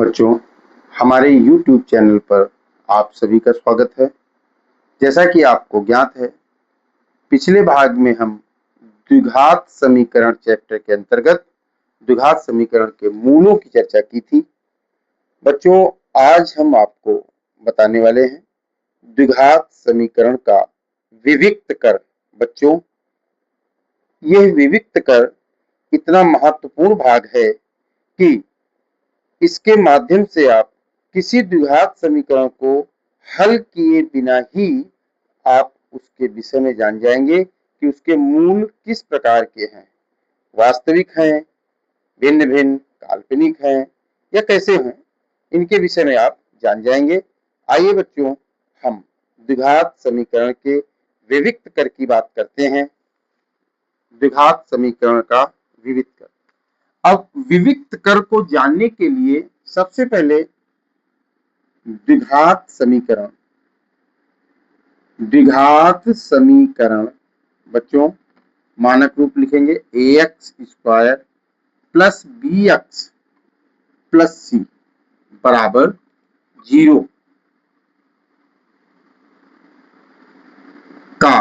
बच्चों, हमारे YouTube channel पर आप सभी का स्वागत है। जैसा कि आपको ज्ञात है, पिछले भाग में हम द्विघात समीकरण चैप्टर के अंतर्गत द्विघात समीकरण के मूलों की चर्चा की थी। बच्चों, आज हम आपको बताने वाले हैं द्विघात समीकरण का विविक्त कर। बच्चों, यह विविक्त कर इतना महत्वपूर्ण भाग है कि इसके माध्यम से आप किसी द्विघात समीकरण को हल किए बिना ही आप उसके विषय में जान जाएंगे कि उसके मूल किस प्रकार के हैं, वास्तविक हैं, भिन्न भिन्न, काल्पनिक हैं या कैसे हैं, इनके विषय में आप जान जाएंगे। आइए बच्चों, हम द्विघात समीकरण के विविक्त कर की बात करते हैं। द्विघात समीकरण का विविक्त कर। अब विविक्त कर को जानने के लिए सबसे पहले द्विघात समीकरण बच्चों मानक रूप लिखेंगे ax² plus bx plus c बराबर 0 का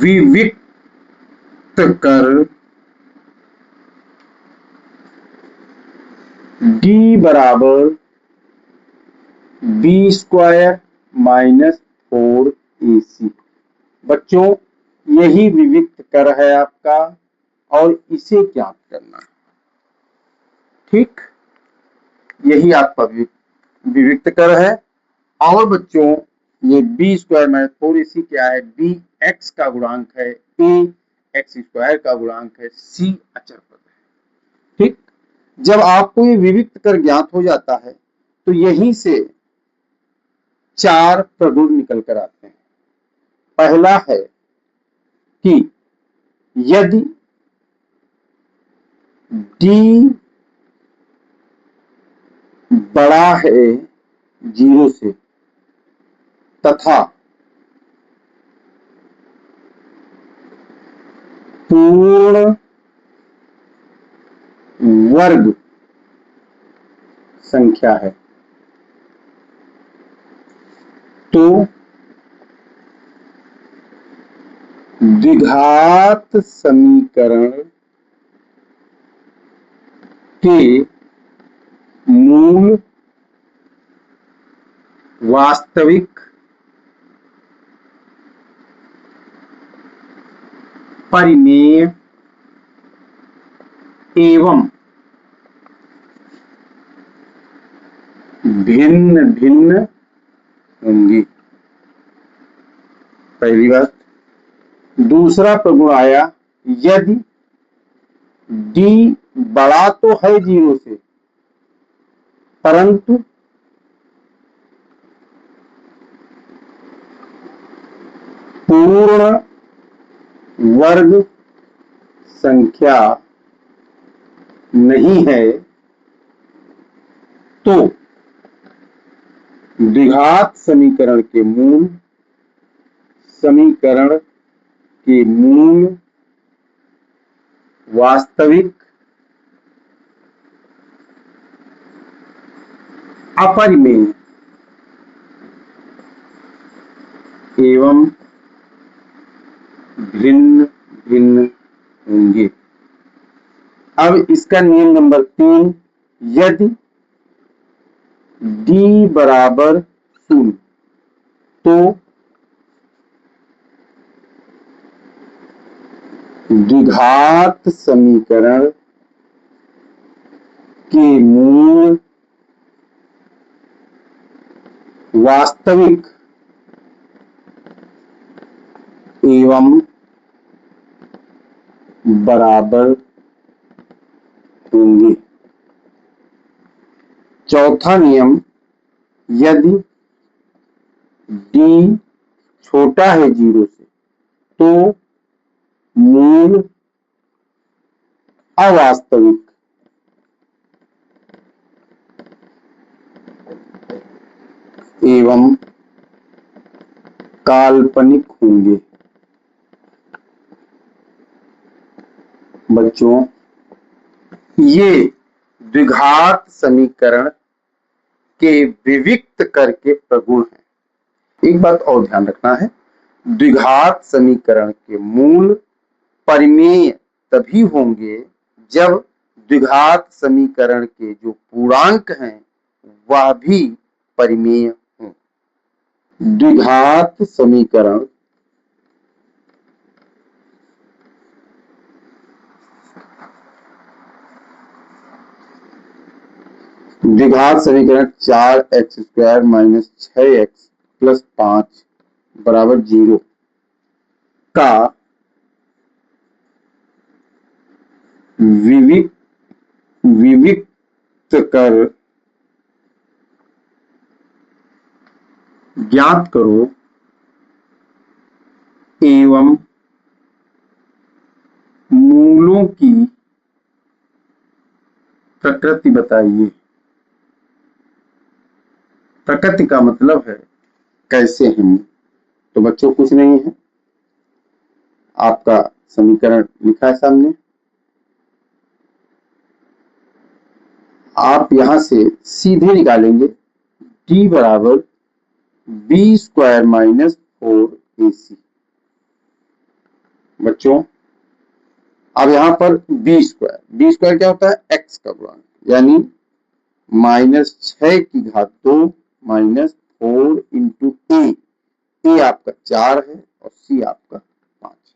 विविक्त कर d बराबर b² माइनस 4ac। बच्चों, यही विविक्त कर है आपका और इसे ज्ञात करना है। ठीक, यही आपका विविक्त कर है। और बच्चों, ये b² माइनस 4ac क्या है? b x का गुणांक है, a x² का गुणांक है, c अचर पद है। ठीक, जब आपको ये विविक्त कर ज्ञात हो जाता है तो यहीं से 4 प्रगुण निकल कर आते हैं। पहला है कि यदि d बड़ा है 0 से तथा पूर्ण वर्ग संख्या है तो द्विघात समीकरण के मूल वास्तविक, परिमेय एवं भिन्न भिन्न होंगी। पहली बात। दूसरा प्रगुण आया, यदि d बड़ा तो है 0 से परंतु पूर्ण वर्ग संख्या नहीं है तो द्विघात समीकरण के मूल वास्तविक, अपरिमेय एवं भिन्न भिन्न होंगे। अब इसका नियम नंबर 3, यदि d बराबर 0 तो द्विघात समीकरण के मूल वास्तविक एवं बराबर होंगे। चौथा नियम, यदि d छोटा है 0 से तो मूल अवास्तविक एवं काल्पनिक होंगे। बच्चों, ये द्विघात समीकरण के विविक्त कर के प्रगुण हैं। एक बात और ध्यान रखना है, द्विघात समीकरण के मूल परिमेय तभी होंगे जब द्विघात समीकरण के जो पूर्णांक हैं वह भी परिमेय हों। द्विघात समीकरण द्विघात समीकरण 4x² माइनस 6x प्लस 5 बराबर 0 का विविक्त कर ज्ञात करो एवं मूलों की प्रकृति बताइए। प्रकृति का मतलब है कैसे हैं। तो बच्चों कुछ नहीं है, आपका समीकरण लिखा है सामने, आप यहां से सीधे निकालेंगे d बराबर b² माइनस 4ac। बच्चों अब यहां पर b² क्या होता है, x का गुणांक, यानी -6 की घात 2 माइनस 4 इंटू ए आपका 4 है और सी आपका 5 है।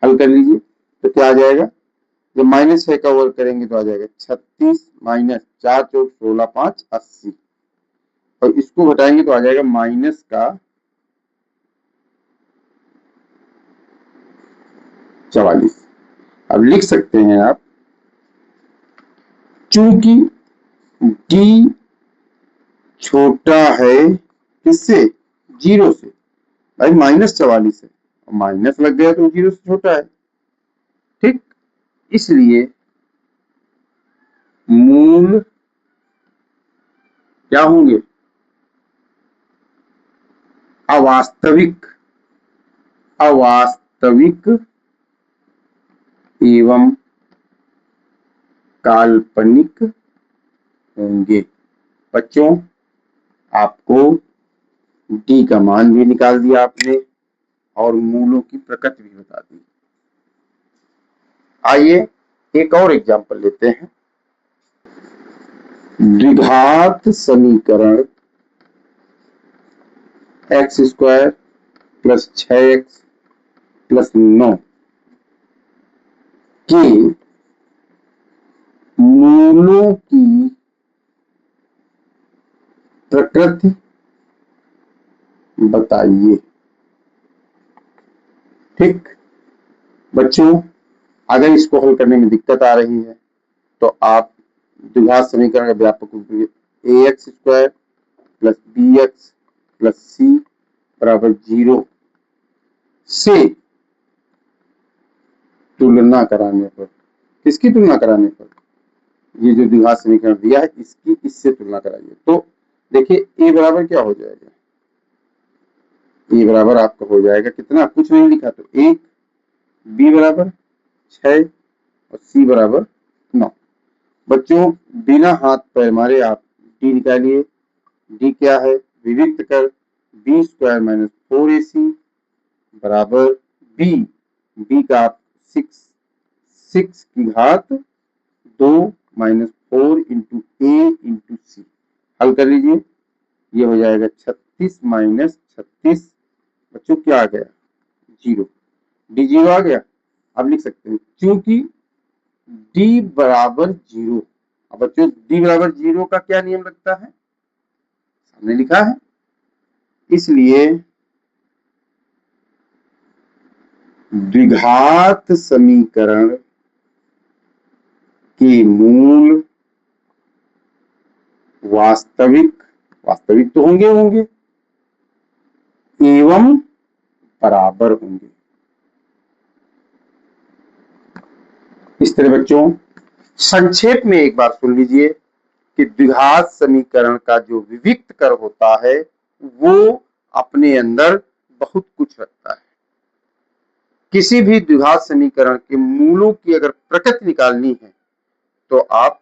हल कर लीजिए तो क्या आ जाएगा, जब -6 का वर्ग करेंगे तो आ जाएगा 36 माइनस 4 चौक 16 5 80 और इसको घटाएंगे तो आ जाएगा माइनस का 44। अब लिख सकते हैं आप, चूंकि d छोटा है किससे, 0 से, भाई -44 है, माइनस लग गया तो 0 से छोटा है, ठीक। इसलिए मूल क्या होंगे, अवास्तविक एवं काल्पनिक होंगे। बच्चों आपको डी का मान भी निकाल दिया आपने और मूलों की प्रकृति भी बता दी। आइए एक और एग्जांपल लेते हैं। द्विघात समीकरण x² प्लस 6x प्लस 9 के मूलों की प्रकृति बताइए। ठीक बच्चों, अगर इसको हल करने में दिक्कत आ रही है तो आप द्विघात समीकरण का व्यापक उपयोग ax² plus bx plus c बराबर 0 से तुलना कराने पर, किसकी तुलना कराने पर, ये जो द्विघात समीकरण दिया है इसकी इससे तुलना कराइए। तो देखिए a बराबर क्या हो जाएगा, a बराबर आपका हो जाएगा कितना, कुछ नहीं लिखा तो 1, b बराबर 6 और c बराबर 9। बच्चों बिना हाथ पैर मारे आप d निकालिए। d क्या है, विविक्त कर b² माइनस 4ac बराबर b का आप 6 की घात 2 माइनस 4 इंटू ए इंटू सी। हल कर लीजिए, ये हो जाएगा 36 माइनस 36। बच्चों क्या आ गया, 0, डी 0 आ गया। अब लिख सकते हैं क्योंकि d बराबर 0। अब बच्चों d बराबर 0 का क्या नियम लगता है, सामने लिखा है, इसलिए द्विघात समीकरण के मूल वास्तविक तो होंगे एवं बराबर होंगे। इस तरह बच्चों संक्षेप में एक बार सुन लीजिए कि द्विघात समीकरण का जो विविक्त कर होता है वो अपने अंदर बहुत कुछ रखता है। किसी भी द्विघात समीकरण के मूलों की अगर प्रकृति निकालनी है तो आप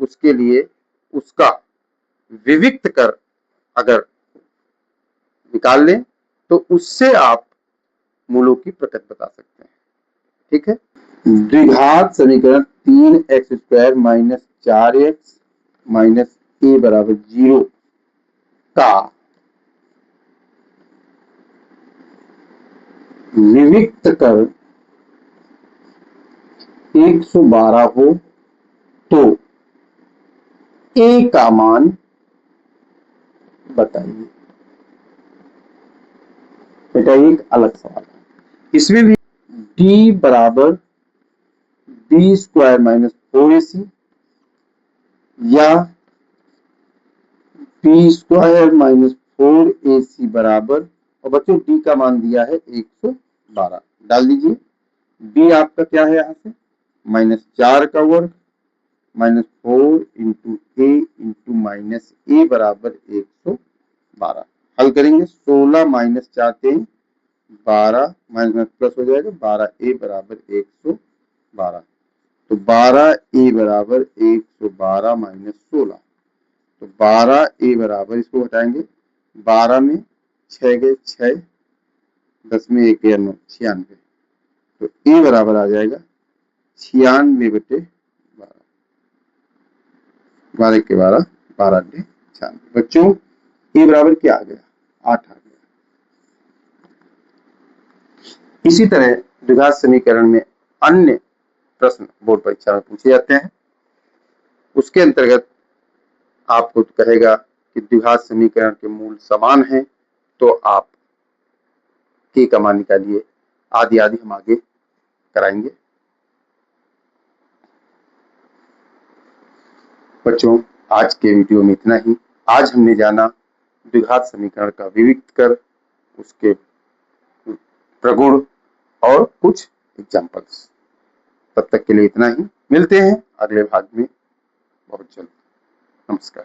उसके लिए उसका विविक्त कर अगर निकाल लें तो उससे आप मूलों की प्रकृति बता सकते हैं। ठीक है, द्विघात समीकरण 3x² minus 4x minus a बराबर 0 का विविक्त कर 112 हो तो a का मान बताइए। बेटा एक अलग सवाल है, इसमें भी d बराबर b² माइनस 4ac या b² माइनस 4ac बराबर, और बच्चों d का मान दिया है 112, डाल दीजिए। b आपका क्या है यहां से -4 का वर्ग माइनस 4 इंटू ए इंटू माइनस ए बराबर 112। हल करेंगे, 16 माइनस 4 3 12 माइनस प्लस हो जाएगा 12a बराबर 112। तो 12a बराबर 112 माइनस 16, तो 12a बराबर, इसको घटाएंगे 12 में 6 गए 6, 10 में 1 गया 9, 96। तो a बराबर आ जाएगा 96/12, 12 के 12, 12 × 96। बच्चों a बराबर क्या आ गया, 8 आ गया। इसी तरह द्विघात समीकरण में अन्य प्रश्न बोर्ड परीक्षा में पूछे जाते हैं। उसके अंतर्गत आपको कहेगा कि द्विघात समीकरण के मूल समान हैं तो आप k का मान निकालिए, आदि आदि हम आगे कराएंगे। बच्चों आज के वीडियो में इतना ही। आज हमने जाना द्विघात समीकरण का विविक्त कर, उसके प्रगुण और कुछ एग्जाम्पल्स। तब तक के लिए इतना ही, मिलते हैं अगले भाग में बहुत जल्द। नमस्कार।